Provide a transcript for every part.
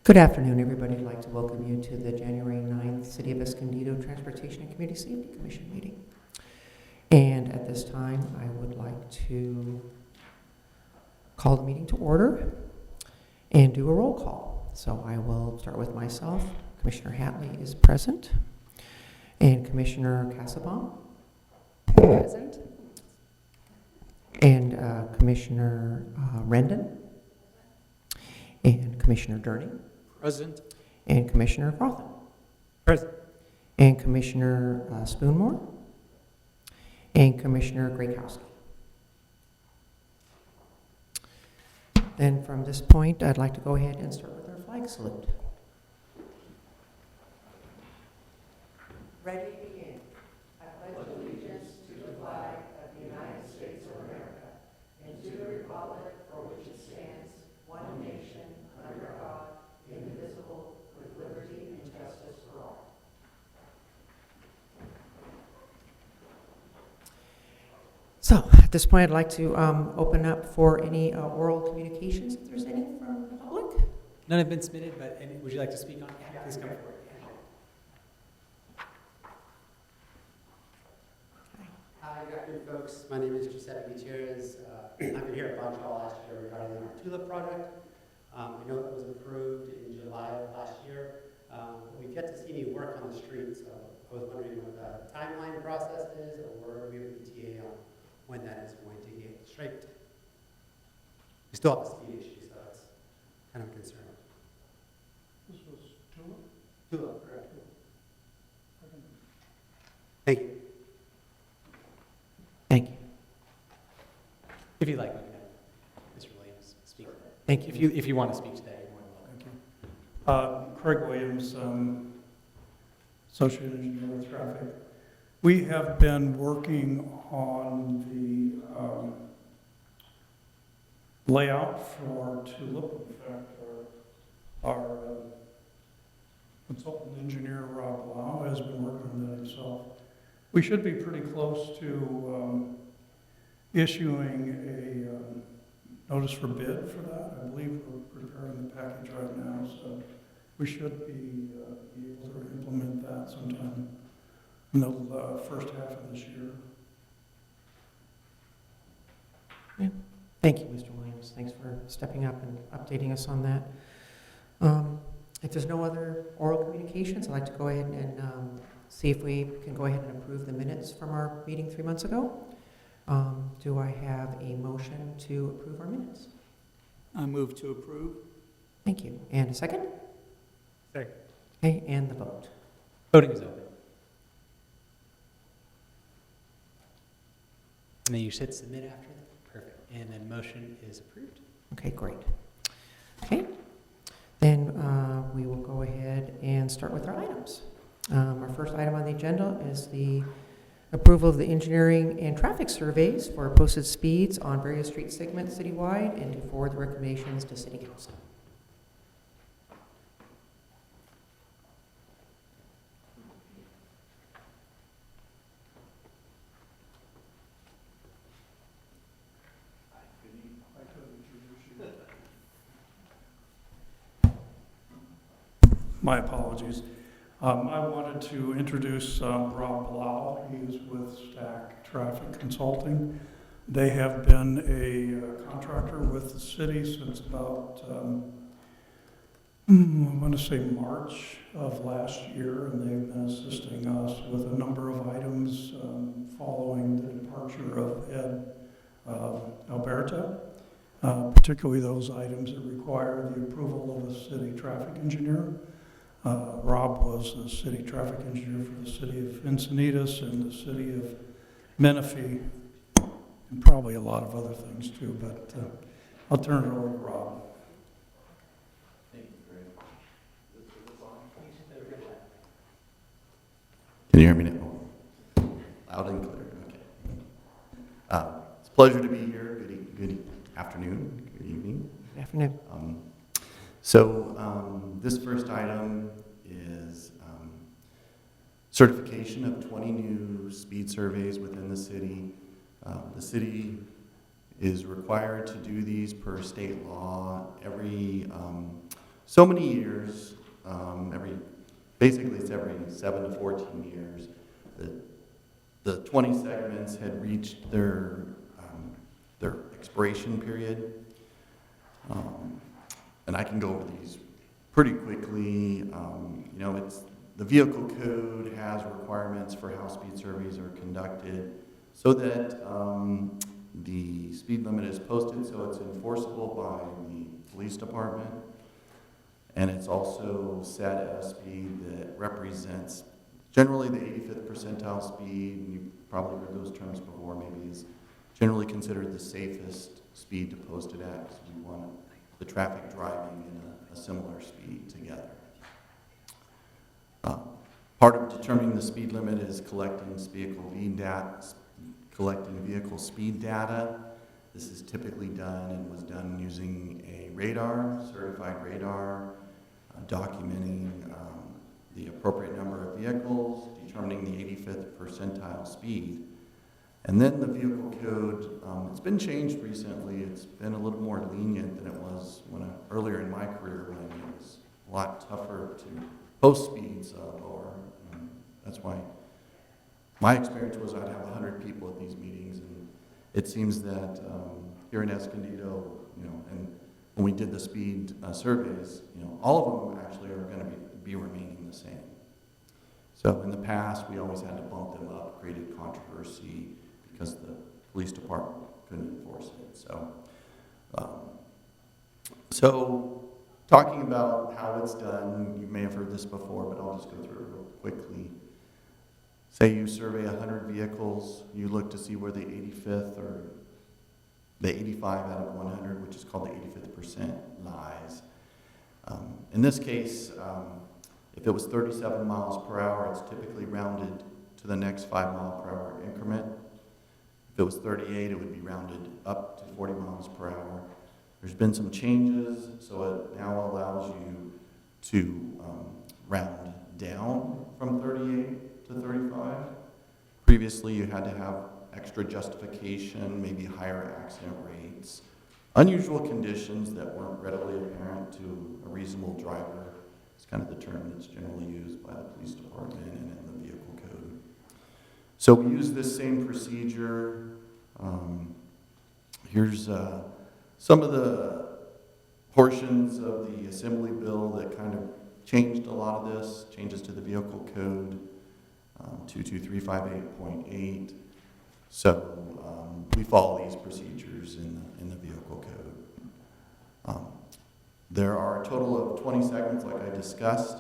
Good afternoon, everybody. I'd like to welcome you to the January 9th City of Escondido Transportation and Community Safety Commission meeting. And at this time, I would like to call the meeting to order and do a roll call. So I will start with myself. Commissioner Hatley is present. And Commissioner Casabon. Present. And Commissioner Rendon. And Commissioner Durney. Present. And Commissioner Crothan. Present. And Commissioner Spoonmore. And Commissioner Grakowski. Then from this point, I'd like to go ahead and start with our flag salute. Ready to begin. I pledge allegiance to the flag of the United States of America and to the republic for which it stands, one nation, under God, indivisible, with liberty and justice for all. So, at this point, I'd like to open up for any oral communications, if there's any from the public. None have been submitted, but would you like to speak on it? Please come forward. Hi, good afternoon, folks. My name is Giuseppe Gutierrez. I've been here at Bonchal last year regarding our TULIP project. I know that was approved in July of last year. We've yet to see any work on the street, so I was wondering what the timeline process is, or we have an ETA on when that is going to get straight. We still have a speed issue, so that's kind of a concern. This was TULIP? TULIP, correct. Thank you. Thank you. If you'd like, we can have Mr. Williams speak. Thank you. If you want to speak today, you're more than welcome. Thank you. Craig Williams, Associate Engineer with Traffic. We have been working on the layout for TULIP. In fact, our consultant engineer, Rob Lau, has been working on that himself. We should be pretty close to issuing a notice for bid for that. I believe we're preparing the package right now, so we should be able to implement that sometime in the first half of this year. Yeah. Thank you, Mr. Williams. Thanks for stepping up and updating us on that. If there's no other oral communications, I'd like to go ahead and see if we can go ahead and approve the minutes from our meeting 3 months ago. Do I have a motion to approve our minutes? I move to approve. Thank you. And a second? Second. Okay, and the vote. Voting is open. And then you should submit after that. Perfect. And then motion is approved. Okay, great. Okay, then we will go ahead and start with our items. Our first item on the agenda is the approval of the engineering and traffic surveys for posted speeds on various street segments citywide and to forward the recommendations to City Council. My apologies. I wanted to introduce Rob Lau. He is with Stack Traffic Consulting. They have been a contractor with the city since about, I want to say March of last year, and they've been assisting us with a number of items following the departure of Ed Alberta, particularly those items that require the approval of a city traffic engineer. Rob was the city traffic engineer for the city of Encinitas and the city of Menifee, and probably a lot of other things too, but I'll turn it over to Rob. Thank you, Greg. Can you hear me now? Loud and clear, okay. It's a pleasure to be here. Good afternoon, good evening. Good afternoon. This first item is certification of 20 new speed surveys within the city. The city is required to do these per state law every so many years, basically it's every 7 to 14 years, the 20 segments had reached their expiration period. And I can go over these pretty quickly. It's the vehicle code has requirements for how speed surveys are conducted so that the speed limit is posted so it's enforceable by the police department. And it's also set at a speed that represents generally the 85th percentile speed, and you've probably heard those terms before, maybe is generally considered the safest speed to post it at, because we want the traffic driving in a similar speed together. Part of determining the speed limit is collecting vehicle speed data. This is typically done and was done using a radar, certified radar, documenting the appropriate number of vehicles, determining the 85th percentile speed. And then the vehicle code, it's been changed recently. It's been a little more lenient than it was earlier in my career when it was a lot tougher to post speeds lower. That's why my experience was I'd have 100 people at these meetings, and it seems that here in Escondido, and when we did the speed surveys, all of them actually are going to be remaining the same. So in the past, we always had to bump them up, created controversy because the police department couldn't enforce it. So talking about how it's done, you may have heard this before, but I'll just go through it real quickly. Say you survey 100 vehicles, you look to see where the 85th or the 85 out of 100, which is called the 85th percent, lies. In this case, if it was 37 miles per hour, it's typically rounded to the next 5 mile per hour increment. If it was 38, it would be rounded up to 40 miles per hour. There's been some changes, so it now allows you to round down from 38 to 35. Previously, you had to have extra justification, maybe higher accident rates, unusual conditions that weren't readily apparent to a reasonable driver. It's kind of the term that's generally used by the police department and in the vehicle code. So we use this same procedure. Here's some of the portions of the assembly bill that kind of changed a lot of this, changes to the vehicle code, 22358.8. So we follow these procedures in the vehicle code. There are a total of 20 segments, like I discussed.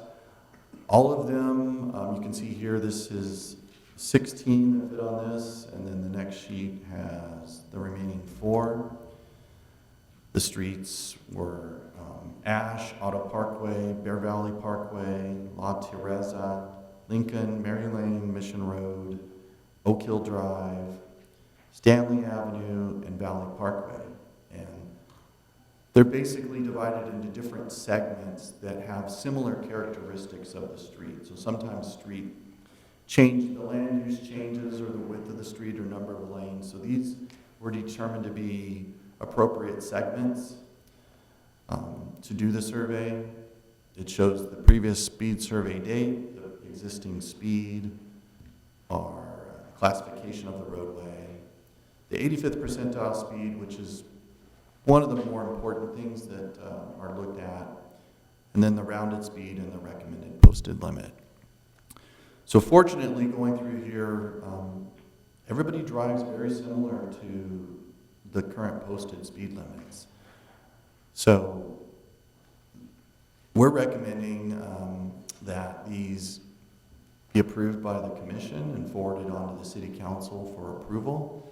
All of them, you can see here, this is 16 that fit on this, and then the next sheet has the remaining 4. The streets were Ash, Auto Parkway, Bear Valley Parkway, La Teresa, Lincoln, Mary Lane, Mission Road, Oak Hill Drive, Stanley Avenue, and Valley Parkway. And they're basically divided into different segments that have similar characteristics of the street. So sometimes the land use changes, or the width of the street, or number of lanes. So these were determined to be appropriate segments to do the survey. It shows the previous speed survey date, the existing speed, our classification of the roadway, the 85th percentile speed, which is one of the more important things that are looked at, and then the rounded speed and the recommended posted limit. So fortunately, going through here, everybody drives very similar to the current posted speed limits. So we're recommending that these be approved by the commission and forwarded on to the city council for approval.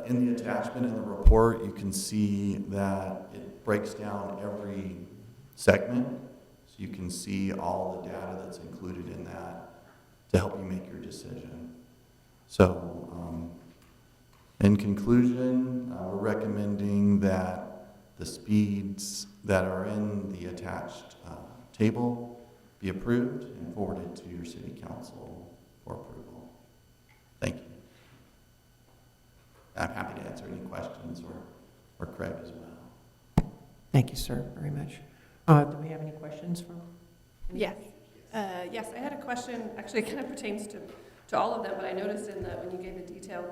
In the attachment in the report, you can see that it breaks down every segment, so you can see all the data that's included in that to help you make your decision. So in conclusion, we're recommending that the speeds that are in the attached table be approved and forwarded to your city council for approval. Thank you. I'm happy to answer any questions, or Craig as well. Thank you, sir, very much. Do we have any questions from? Yes. Yes, I had a question, actually it kind of pertains to all of them, but I noticed when you gave the detailed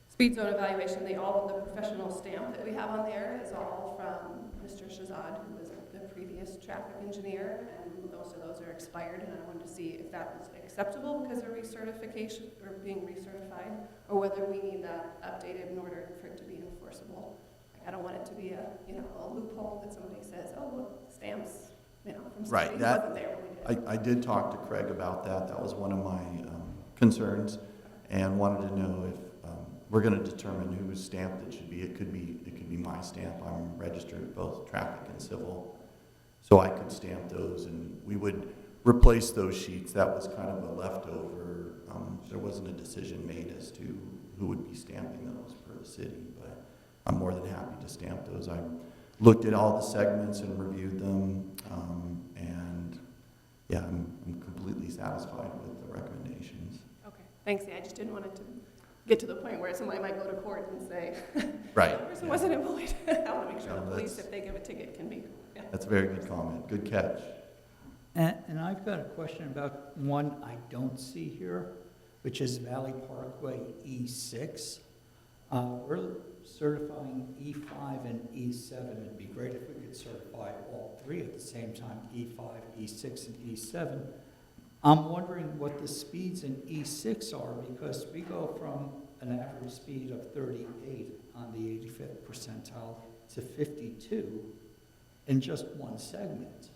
speed zone evaluation, the professional stamp that we have on there is all from Mr. Shazad, who was the previous traffic engineer, and most of those are expired, and I wanted to see if that was acceptable because of recertification, or being recertified, or whether we need that updated in order for it to be enforceable. I don't want it to be a loophole that somebody says, oh, look, stamps, from somebody Right, who that- wasn't there when we did it. I did talk to Craig about that. That was one of my concerns, and wanted to know if we're going to determine whose stamp it should be. It could be my stamp. I'm registered at both traffic and civil, so I could stamp those, and we would replace those sheets. That was kind of a leftover. There wasn't a decision made as to who would be stamping those for the city, but I'm more than happy to stamp those. I looked at all the segments and reviewed them, and yeah, I'm completely satisfied with the recommendations. Okay, thanks. Yeah, I just didn't want it to get to the point where somebody might go to court and say, Right. that person wasn't employed. I want to make sure No, the police, that's- if they give a ticket, can be. Yeah. That's a very good comment. Good catch. And I've got a question about one I don't see here, which is Valley Parkway E6. We're certifying E5 and E7. It'd be great if we could certify all three at the same time, E5, E6, and E7. I'm wondering what the speeds in E6 are, because we go from an average speed of 38 on the 85th percentile to 52 in just one segment.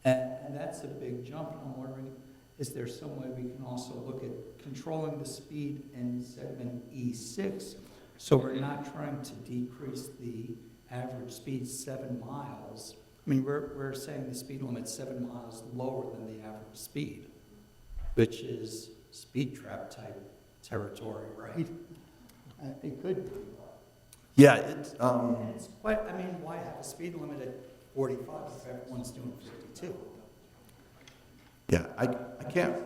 And that's a big jump, and I'm wondering, is there some way we can also look at controlling the speed in segment E6, so we're not trying to decrease the average speed 7 miles? I mean, we're saying the speed limit's 7 miles lower than the average speed, which is speed trap type territory, right? It could be. Yeah, it's, It's quite, I mean, why have a speed limit at 45 if everyone's doing 52? yeah, I can't.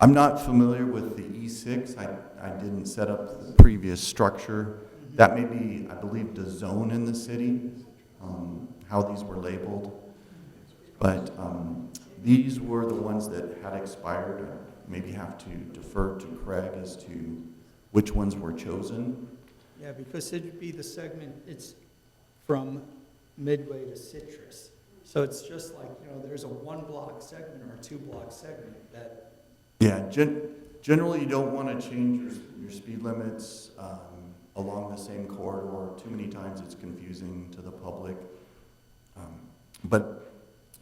I'm not familiar with the E6. I didn't set up the previous structure. That may be, I believe, the zone in the city, how these were labeled. But these were the ones that had expired. I maybe have to defer to Craig as to which ones were chosen. Yeah, because it'd be the segment, it's from Midway to Citrus. So it's just like, there's a 1-block segment or a 2-block segment that. Yeah, generally you don't want to change your speed limits along the same corridor. Too many times it's confusing to the public. But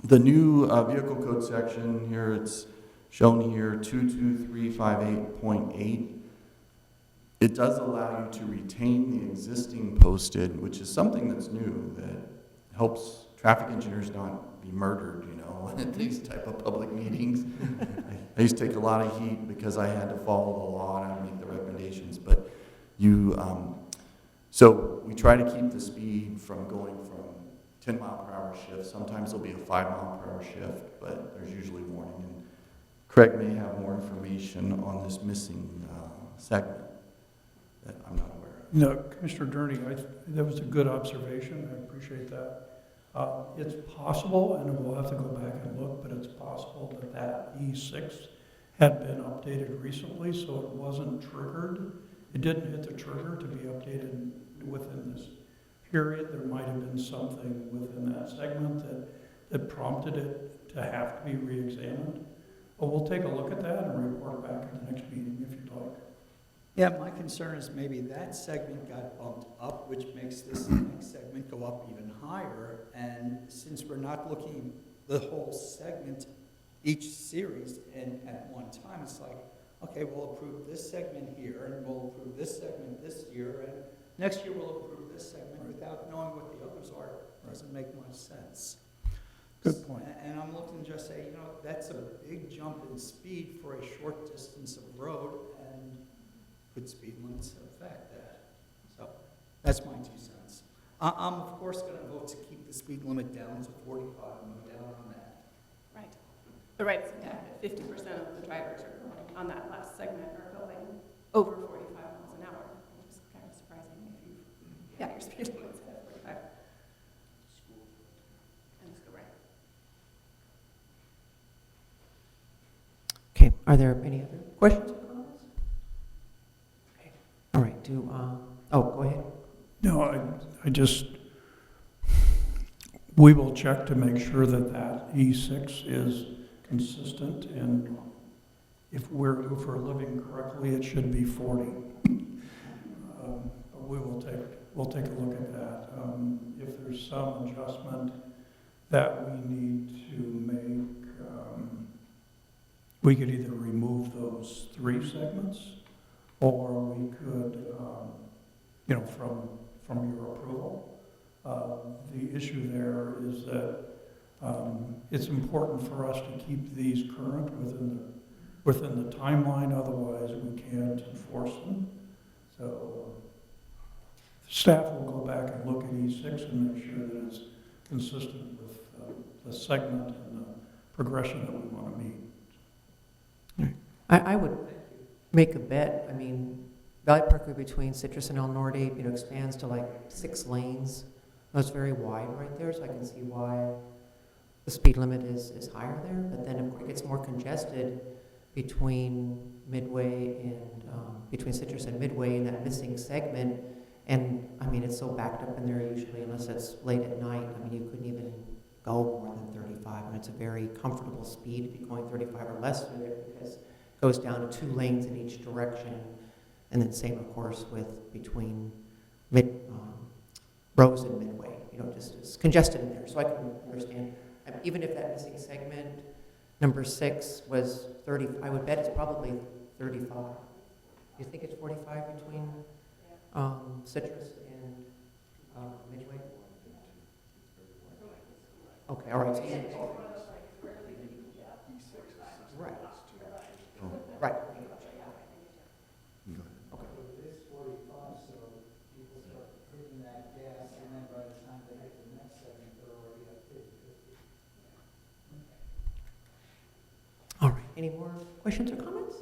the new vehicle code section here, it's shown here, 22358.8. It does allow you to retain the existing posted, which is something that's new that helps traffic engineers not be murdered, at these type of public meetings. I used to take a lot of heat because I had to follow the law and I make the recommendations. But so we try to keep the speed from going from 10 mile per hour shifts. Sometimes there'll be a 5 mile per hour shift, but there's usually warning. And Craig may have more information on this missing segment that I'm not aware of. No, Commissioner Durney, that was a good observation. I appreciate that. It's possible, and we'll have to go back and look, but it's possible that E6 had been updated recently, so it wasn't triggered. It didn't hit the trigger to be updated within this period. There might have been something within that segment that prompted it to have to be re-examined. But we'll take a look at that and report back at the next meeting if you'd like. Yeah, my concern is maybe that segment got bumped up, which makes this next segment go up even higher. And since we're not looking the whole segment, each series, and at one time, it's like, okay, we'll approve this segment here, and we'll approve this segment this year, and next year we'll approve this segment without knowing what the others are. Doesn't make much sense. Good point. And I'm looking to just say, that's a big jump in speed for a short distance of road, and could speed limits affect that? So that's my 2 cents. I'm of course going to vote to keep the speed limit down to 45 and go down on that. Right. But right, yeah, 50% of the drivers are going on that last segment are going over 45 miles an hour, which is kind of surprising if your speed limit's at 45. Are there any other questions or comments? Okay. All right, go ahead. No, I just, we will check to make sure that that E6 is consistent, and if we're living correctly, it should be 40. But we'll take a look at that. If there's some adjustment that we need to make, we could either remove those 3 segments, or we could, from your approval. The issue there is that it's important for us to keep these current within the timeline, otherwise we can't enforce them. So staff will go back and look at E6 and make sure that it's consistent with the segment and the progression that we want to meet. I would make a bet. I mean, Valley Parkway between Citrus and El Norte, expands to like 6 lanes. That's very wide right there, so I can see why the speed limit is higher there. But then it gets more congested between Midway and between Citrus and Midway in that missing segment. And I mean, it's so backed up in there usually, unless it's late at night. I mean, you couldn't even go more than 35, and it's a very comfortable speed if you're going 35 or less through there, because it goes down to 2 lanes in each direction. And then same, of course, with between Rose and Midway. Just it's congested in there. So I can understand. Even if that missing segment, number 6, was 30, I would bet it's probably 35. You think it's 45 between Citrus and Midway? Okay, all right. So right. Right. It's 45, so people start hitting that gas, and then by the time they hit the next segment, they're already at 50. All right. Any more questions or comments?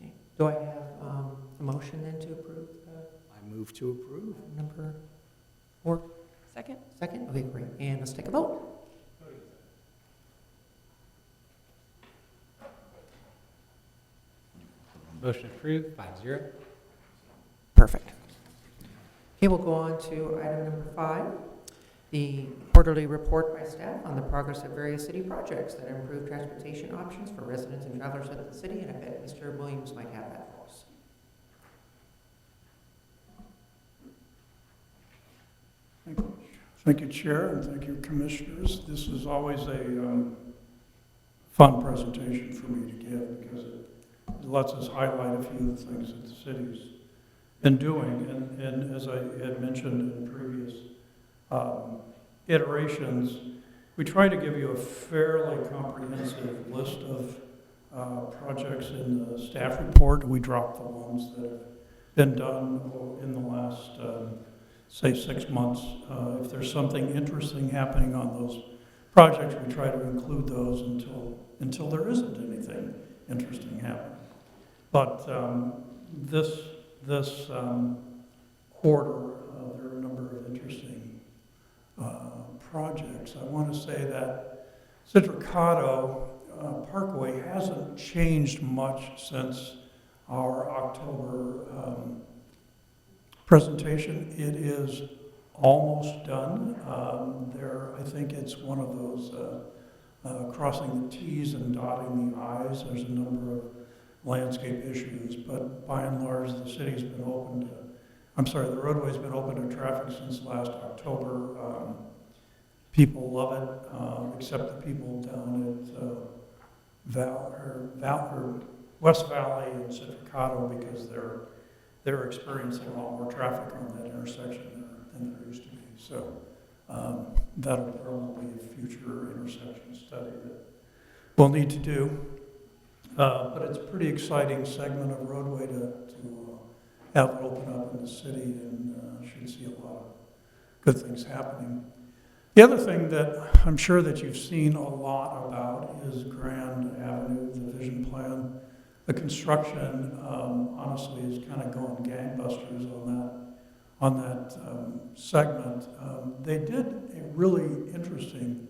Okay. Do I have a motion then to approve I move to approve. number 4? Second? Second? Okay, great. And let's take a vote. Motion approved, 5-0. Perfect. Okay, we'll go on to item number 5, the quarterly report by staff on the progress of various city projects that improve transportation options for residents and travelers of the city, and I bet Mr. Williams might have that for us. Thank you, Chair, and thank you, Commissioners. This is always a fun presentation for me to give, because it lets us highlight a few of the things that the city's been doing. And as I had mentioned in previous iterations, we try to give you a fairly comprehensive list of projects in the staff report. We drop the ones that have been done in the last, say, 6 months. If there's something interesting happening on those projects, we try to include those until there isn't anything interesting happening. But this quarter, there are a number of interesting projects. I want to say that Citricado Parkway hasn't changed much since our October presentation. It is almost done. I think it's one of those crossing the T's and dotting the I's. There's a number of landscape issues, but by and large, the city's been open to, the roadway's been open to traffic since last October. People love it, except the people down at West Valley and Citricado, because they're experiencing a lot more traffic on that intersection than there used to be. So that'll probably be a future intersection study that we'll need to do. But it's a pretty exciting segment of roadway to have it open up in the city, and should see a lot of good things happening. The other thing that I'm sure that you've seen a lot about is Grand Avenue, the vision plan. The construction, honestly, is kind of going gangbusters on that segment. They did a really interesting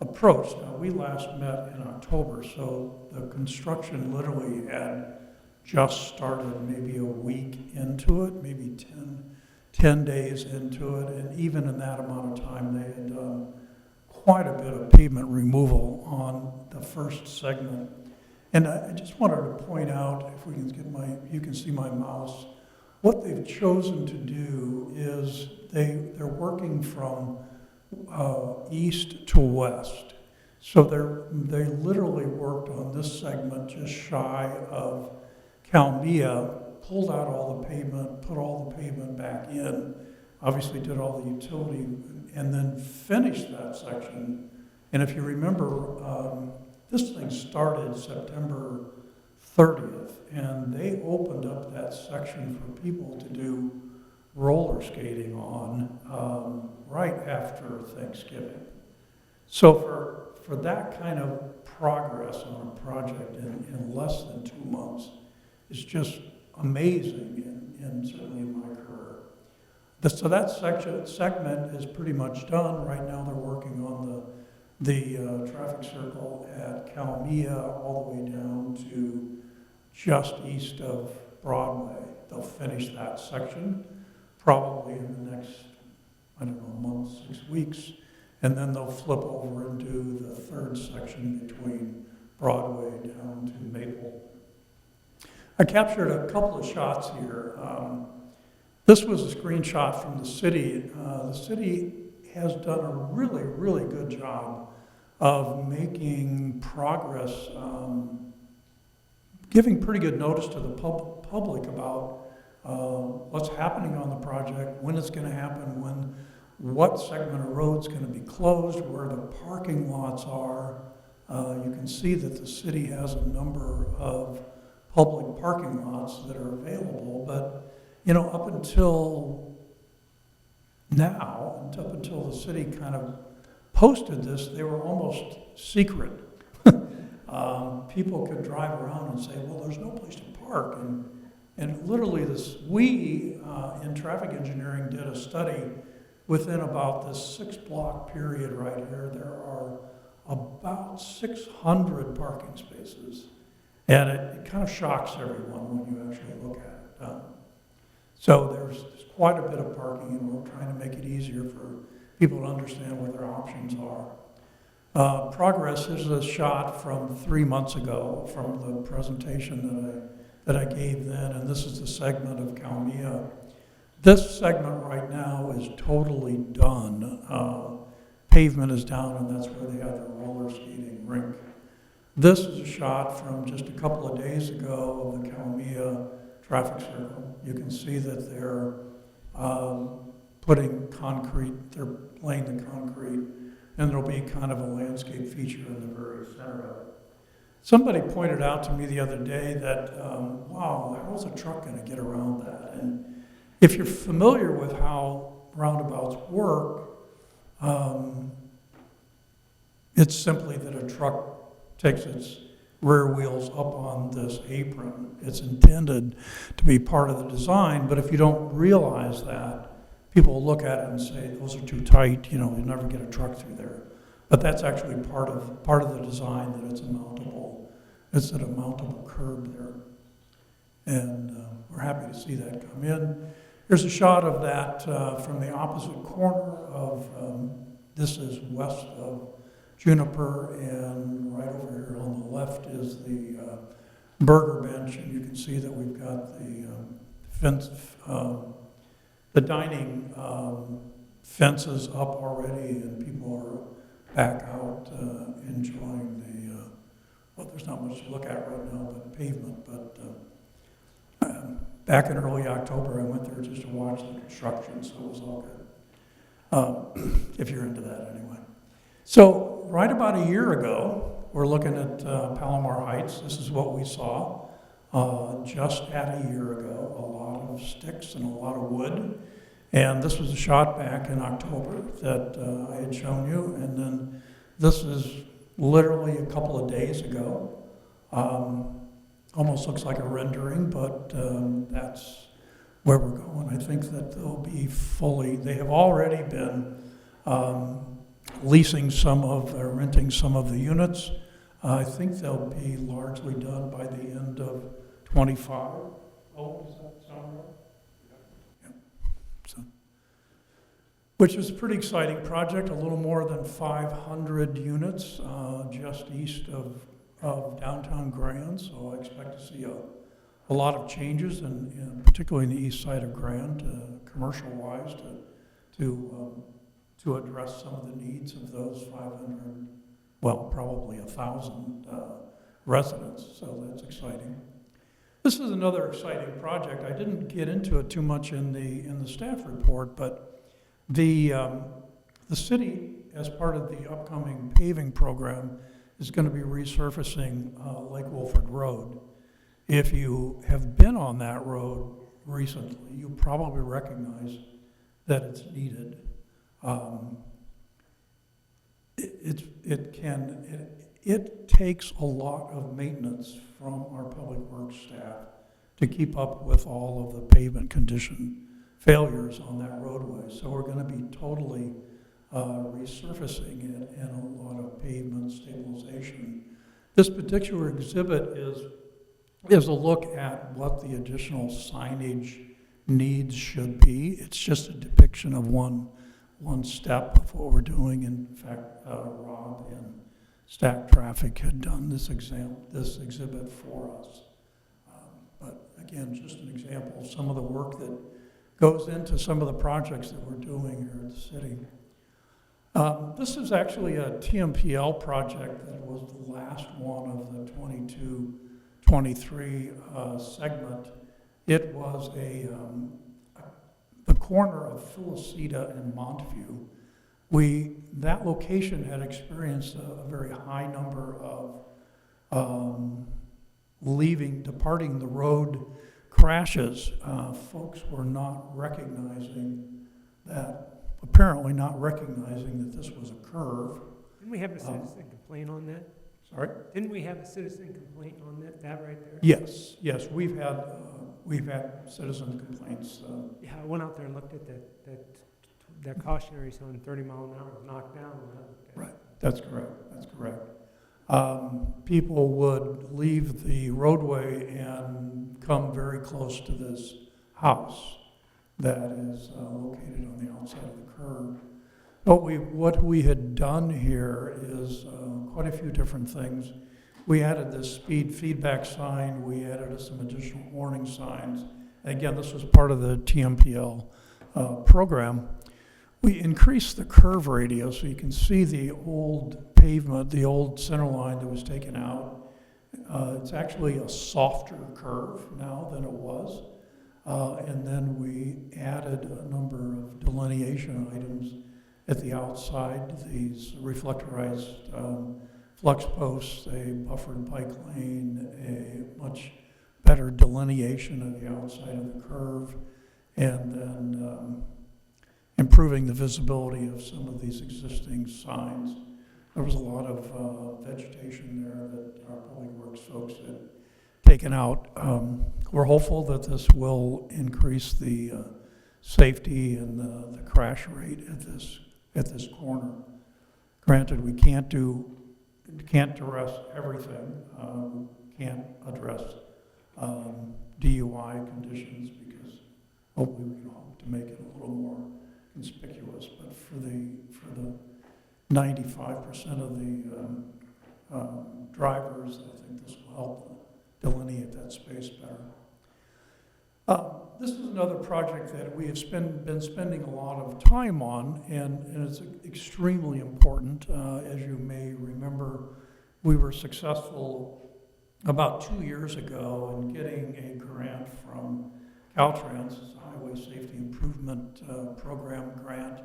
approach. Now, we last met in October, so the construction literally had just started maybe a week into it, maybe 10 days into it, and even in that amount of time, they had done quite a bit of pavement removal on the first segment. And I just wanted to point out, if we can get you can see my mouse, what they've chosen to do is they're working from east to west. So they literally worked on this segment just shy of Calmia, pulled out all the pavement, put all the pavement back in, obviously did all the utility, and then finished that section. And if you remember, this thing started September 30th, and they opened up that section for people to do roller skating on right after Thanksgiving. So for that kind of progress on a project in less than 2 months is just amazing, and certainly in my career. So that segment is pretty much done. Right now they're working on the traffic circle at Calmia all the way down to just east of Broadway. They'll finish that section probably in the next, month, 6 weeks, and then they'll flip over and do the third section between Broadway down to Maple. I captured a couple of shots here. This was a screenshot from the city. The city has done a really, really good job of making progress, giving pretty good notice to the public about what's happening on the project, when it's going to happen, what segment of road's going to be closed, where the parking lots are. You can see that the city has a number of public parking lots that are available, but up until now, up until the city kind of posted this, they were almost secret. People could drive around and say, well, there's no place to park. And literally we in traffic engineering did a study within about this 6-block period right here. There are about 600 parking spaces. And it kind of shocks everyone when you actually look at it. So there's quite a bit of parking, and we're trying to make it easier for people to understand what their options are. Progress is a shot from 3 months ago from the presentation that I gave then, and this is the segment of Calmia. This segment right now is totally done. Pavement is down, and that's where they have the roller skating rink. This is a shot from just a couple of days ago of the Calmia traffic circle. You can see that they're putting concrete, they're laying the concrete, and there'll be kind of a landscape feature in the very center of it. Somebody pointed out to me the other day that, wow, how's a truck going to get around that? And if you're familiar with how roundabouts work, it's simply that a truck takes its rear wheels up on this apron. It's intended to be part of the design, but if you don't realize that, people will look at it and say, those are too tight, you'll never get a truck through there. But that's actually part of the design, that it's a mountable curb there. And we're happy to see that come in. Here's a shot of that from the opposite corner of, this is west of Juniper, and right over here on the left is the burger bench, and you can see that we've got the fence, the dining fences up already, and people are back out enjoying the, well, there's not much to look at right now but pavement, but back in early October I went there just to watch the construction, so it was all good, if you're into that anyway. So right about a year ago, we're looking at Palomar Heights. This is what we saw just at a year ago, a lot of sticks and a lot of wood. And this was a shot back in October that I had shown you. And then this is literally a couple of days ago. Almost looks like a rendering, but that's where we're going. I think that they'll be they have already been leasing some of, or renting some of the units. I think they'll be largely done by the end of '25. Oh, does that sound right? Yeah. So, which is a pretty exciting project, a little more than 500 units just east of downtown Grand. So I expect to see a lot of changes, particularly in the east side of Grand, commercial-wise, to address some of the needs of those 500, well, probably 1,000 residents. So that's exciting. This is another exciting project. I didn't get into it too much in the staff report, but the city, as part of the upcoming paving program, is going to be resurfacing Lake Wolford Road. If you have been on that road recently, you probably recognize that it's needed. It takes a lot of maintenance from our public works staff to keep up with all of the pavement condition failures on that roadway. So we're going to be totally resurfacing it and a lot of pavement stabilization. This particular exhibit is a look at what the additional signage needs should be. It's just a depiction of one step of what we're doing. In fact, Rob and Stack Traffic had done this exhibit for us. But again, just an example of some of the work that goes into some of the projects that we're doing here at the city. This is actually a TMPL project that was the last one of the 22-23 segment. It was the corner of Felicita and Montview. That location had experienced a very high number of departing the road crashes. Folks were apparently not recognizing that this was a curve. Didn't we have a citizen complaint on that? Sorry? Didn't we have a citizen complaint on that right there? Yes, we've had citizen complaints. Yeah, I went out there and looked at that cautionary sign, 30 mile an hour was knocked down. Right, that's correct. People would leave the roadway and come very close to this house that is located on the outside of the curb. What we had done here is quite a few different things. We added this speed feedback sign. We added some additional warning signs. And again, this was part of the TMPL program. We increased the curve radius so you can see the old pavement, the old center line that was taken out. It's actually a softer curve now than it was. And then we added a number of delineation items at the outside, these reflectorized flux posts, a buffered bike lane, a much better delineation of the outside of the curve, and then improving the visibility of some of these existing signs. There was a lot of vegetation there that our public works folks had taken out. We're hopeful that this will increase the safety and the crash rate at this corner. Granted, we can't address everything. Can't address DUI conditions because hopefully we can hope to make it a little more conspicuous. But for the 95% of the drivers, I think this will help delineate that space better. This is another project that we have been spending a lot of time on, and it's extremely important. As you may remember, we were successful about 2 years ago in getting a grant from Caltrans, Highway Safety Improvement Program grant,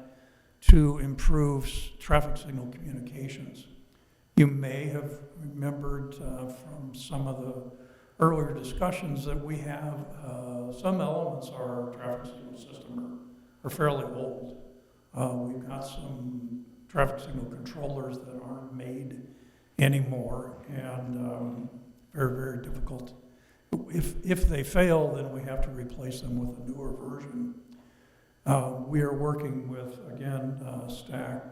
to improve traffic signal communications. You may have remembered from some of the earlier discussions that we have some elements of our traffic signal system are fairly old. We've got some traffic signal controllers that aren't made anymore, and very, very difficult. If they fail, then we have to replace them with a newer version. We are working with, again, Stack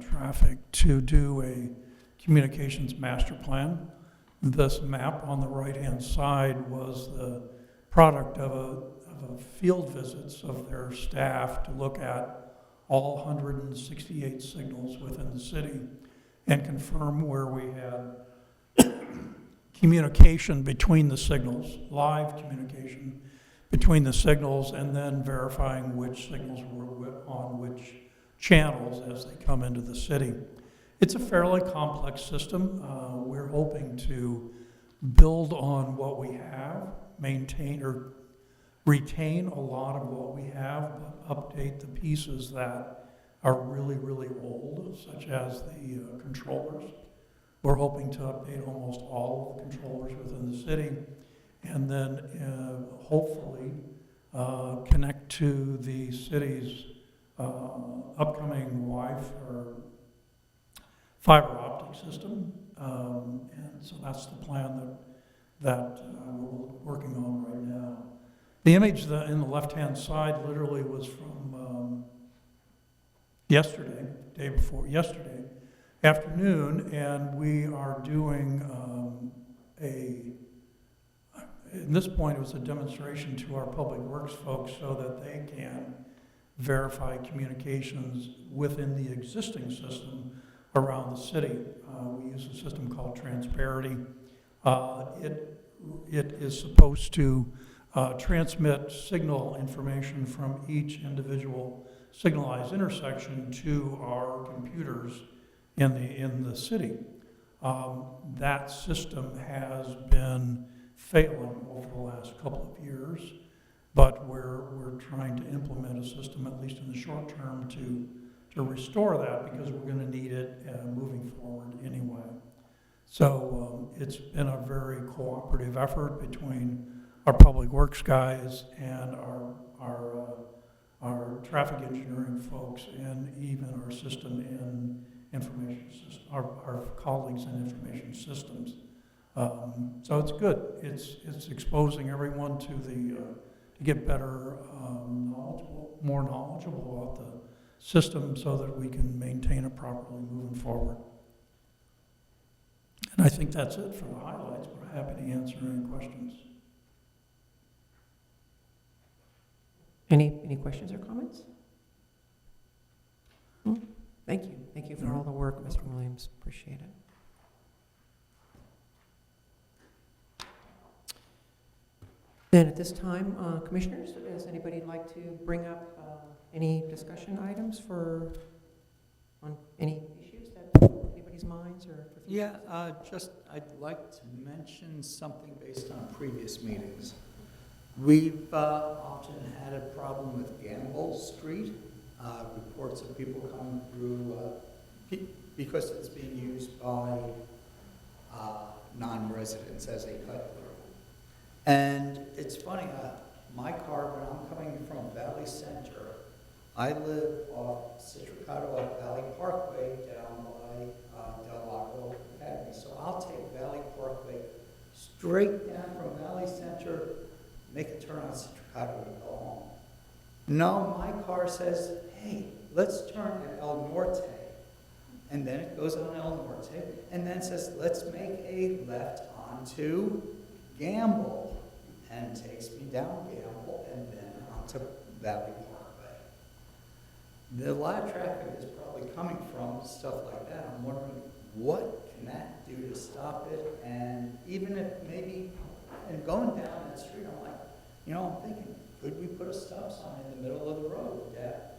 Traffic to do a communications master plan. This map on the right-hand side was the product of a field visits of their staff to look at all 168 signals within the city and confirm where we had communication between the signals, live communication between the signals, and then verifying which signals were on which channels as they come into the city. It's a fairly complex system. We're hoping to build on what we have, maintain or retain a lot of what we have, but update the pieces that are really, really old, such as the controllers. We're hoping to update almost all of the controllers within the city, and then hopefully connect to the city's upcoming Wi-Fi or fiber optic system. And so that's the plan that we're working on right now. The image in the left-hand side literally was from yesterday, day before yesterday afternoon, and we are doing at this point, it was a demonstration to our public works folks so that they can verify communications within the existing system around the city. We use a system called Transparity. It is supposed to transmit signal information from each individual signalized intersection to our computers in the city. That system has been failing over the last couple of years, but we're trying to implement a system, at least in the short term, to restore that, because we're going to need it moving forward anyway. So it's been a very cooperative effort between our public works guys and our traffic engineering folks, and even our system in information system, our colleagues in information systems. So it's good. It's exposing everyone to get better, more knowledgeable about the system, so that we can maintain it properly moving forward. And I think that's it for the highlights. We're happy to answer any questions. Any questions or comments? Thank you. Thank you for all the work, Mr. Williams. Appreciate it. Then at this time, commissioners, does anybody like to bring up any discussion items on any issues that anybody's minds or? Yeah, I'd like to mention something based on previous meetings. We've often had a problem with Gamble Street, reports of people coming through because it's being used by non-residents as a cut through. And it's funny, my car, when I'm coming from Valley Center, I live off Citricado off Valley Parkway down by Del Lago Academy. So I'll take Valley Parkway straight down from Valley Center, make a turn on Citricado and go home. No, my car says, hey, let's turn at El Norte. And then it goes on El Norte, and then says, let's make a left onto Gamble, and takes me down Gamble and then onto Valley Parkway. A lot of traffic is probably coming from stuff like that. I'm wondering, what can that do to stop it? And even if maybe, and going down that street, I'm like, I'm thinking, could we put a stop sign in the middle of the road,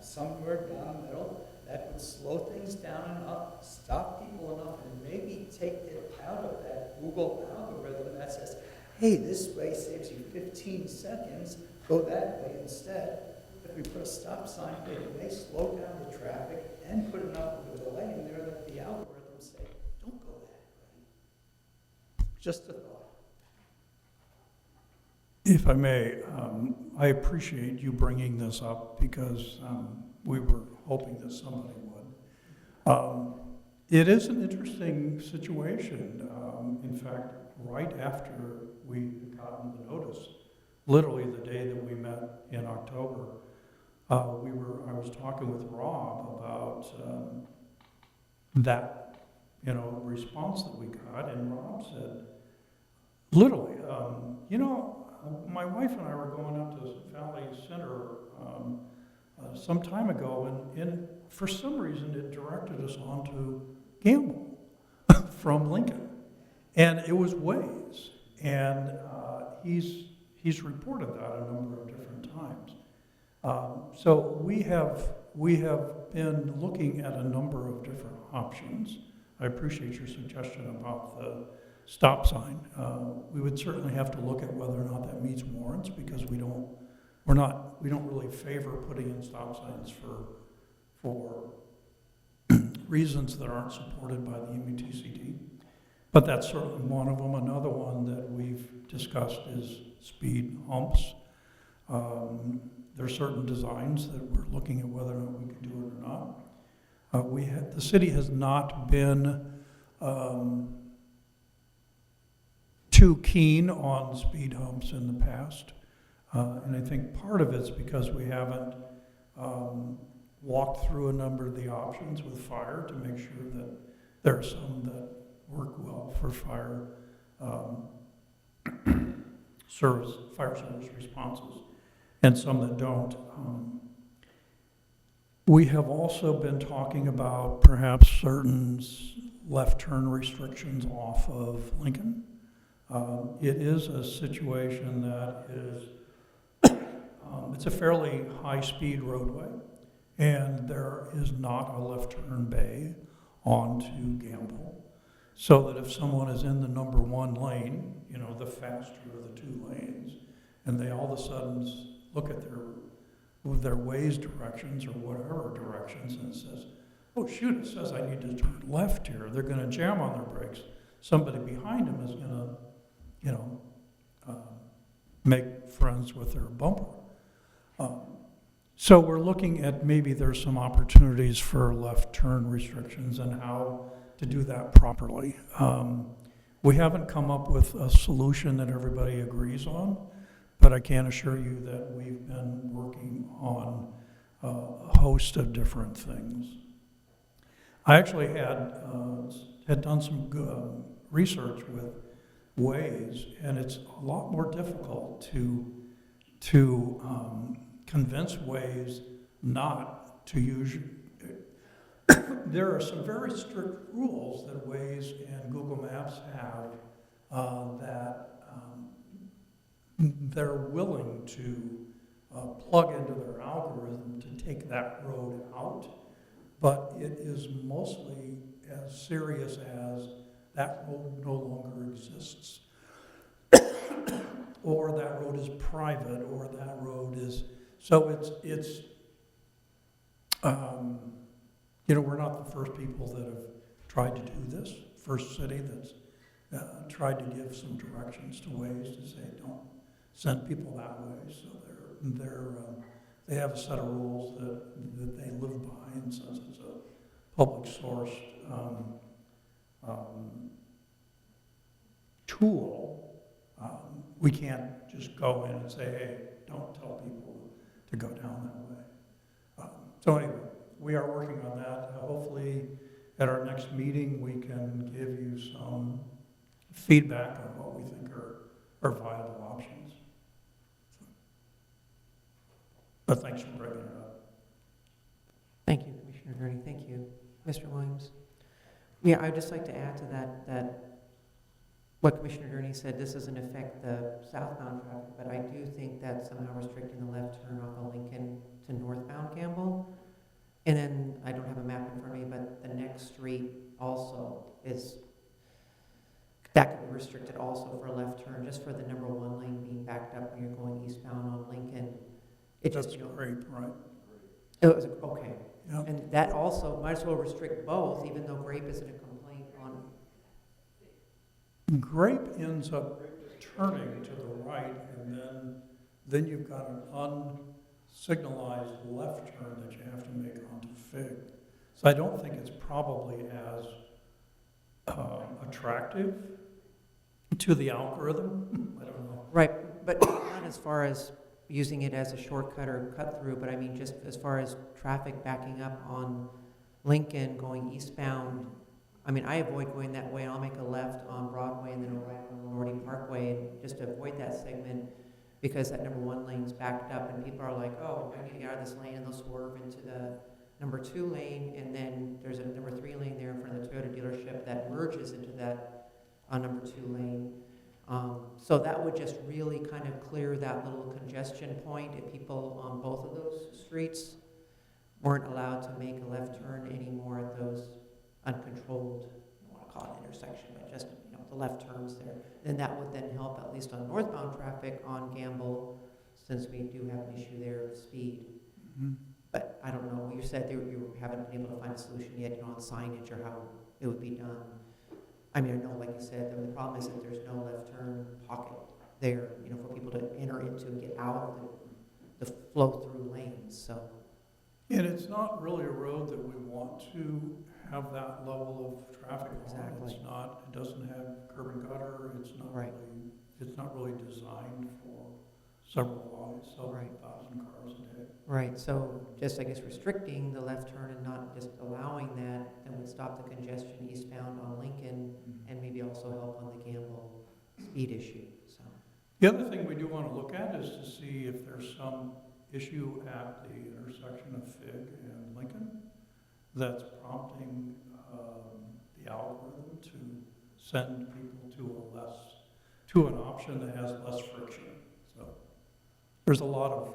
somewhere down the middle, that would slow things down enough, stop people enough, and maybe take it out of that Google algorithm that says, hey, this way saves you 15 seconds, go that way instead. If we put a stop sign, it may slow down the traffic and put enough of a delay in there that the algorithms say, don't go that way. Just a thought. If I may, I appreciate you bringing this up, because we were hoping that somebody would. It is an interesting situation. In fact, right after we got the notice, literally the day that we met in October, I was talking with Rob about that, response that we got, and Rob said, literally, my wife and I were going up to Valley Center some time ago, and for some reason it directed us onto Gamble from Lincoln, and it was Waze, and he's reported that a number of different times. So we have been looking at a number of different options. I appreciate your suggestion about the stop sign. We would certainly have to look at whether or not that meets warrants, because we don't really favor putting in stop signs for reasons that aren't supported by the MUTCD. But that's certainly one of them. Another one that we've discussed is speed humps. There are certain designs that we're looking at whether or not we can do it or not. The city has not been too keen on speed humps in the past. And I think part of it's because we haven't walked through a number of the options with fire to make sure that there are some that work well for fire service responses, and some that don't. We have also been talking about perhaps certain left turn restrictions off of Lincoln. It is a situation that is, it's a fairly high-speed roadway, and there is not a left turn bay onto Gamble, so that if someone is in the number one lane, the faster of the two lanes, and they all of a sudden look at their Waze directions or whatever directions, and it says, oh shoot, it says I need to turn left here, they're going to jam on their brakes. Somebody behind them is going to, make friends with their bumper. So we're looking at maybe there's some opportunities for left turn restrictions and how to do that properly. We haven't come up with a solution that everybody agrees on, but I can assure you that we've been working on a host of different things. I actually had done some good research with Waze, and it's a lot more difficult to convince Waze not to use. There are some very strict rules that Waze and Google Maps have that they're willing to plug into their algorithm to take that road out, but it is mostly as serious as that road no longer exists, or that road is private, or that road is, so it's we're not the first people that have tried to do this. First city that's tried to give some directions to Waze to say don't send people that way. So they have a set of rules that they live by, and since it's a public source tool, we can't just go in and say, hey, don't tell people to go down that way. So anyway, we are working on that. Hopefully at our next meeting we can give you some feedback on what we think are viable options. But thanks for bringing it up. Thank you, Commissioner Gurney. Thank you. Mr. Williams? Yeah, I'd just like to add to that what Commissioner Gurney said, this doesn't affect the southbound traffic, but I do think that somehow restricting the left turn off of Lincoln to northbound Campbell, and then I don't have a map in front of me, but the next street also is, that could be restricted also for a left turn, just for the number one lane being backed up when you're going eastbound on Lincoln. That's great, right? It was, okay. Yeah. And that also might as well restrict both, even though grape isn't a complaint on. Grape ends up turning to the right, and then you've got an unsignalized left turn that you have to make onto Fig. So I don't think it's probably as attractive to the algorithm. I don't know. Right, but not as far as, using it as a shortcut or cut through, but I mean, just as far as traffic backing up on Lincoln going eastbound, I mean, I avoid going that way. I'll make a left on Broadway and then a right on Lordy Parkway, and just to avoid that segment, because that number 1 lane's backed up, and people are like, oh, I need to get out of this lane, and they'll swerve into the number 2 lane, and then there's a number 3 lane there in front of the Toyota dealership that merges into that number 2 lane. So that would just really kind of clear that little congestion point if people on both of those streets weren't allowed to make a left turn anymore at those uncontrolled, I don't want to call it intersection, but just, the left turns there. Then that would then help, at least on northbound traffic on Gamble, since we do have an issue there of speed. Mhm. But I don't know, you said you haven't been able to find a solution yet, on signage or how it would be done. I mean, I know, like you said, the problem is that there's no left turn pocket there, for people to enter into and get out of the flow-through lanes, so. And it's not really a road that we want to have that level of traffic on. Exactly. It's not, it doesn't have curb and gutter, Right. It's not really designed for several Right. 1,000 cars a day. Right, so just, I guess, restricting the left turn and not just allowing that, then would stop the congestion eastbound on Lincoln and maybe also help on the Gamble speed issue, so. The other thing we do want to look at is to see if there's some issue at the intersection of Fig and Lincoln that's prompting the algorithm to send people to an option that has less friction. So there's a lot of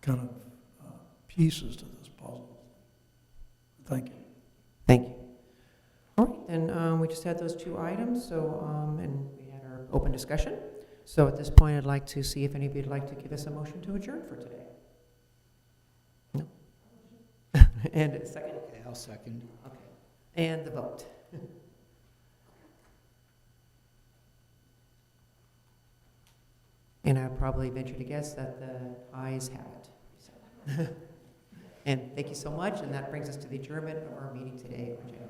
kind of pieces to this puzzle. Thank you. Thank you. All right, then we just had those 2 items, so, and we had our open discussion. So at this point, I'd like to see if anybody would like to give us a motion to adjourn for today. No? And a second? Okay, I'll second. Okay. And the vote. And I'd probably venture to guess that the ayes have it. So. And thank you so much, and that brings us to the adjournment of our meeting today on January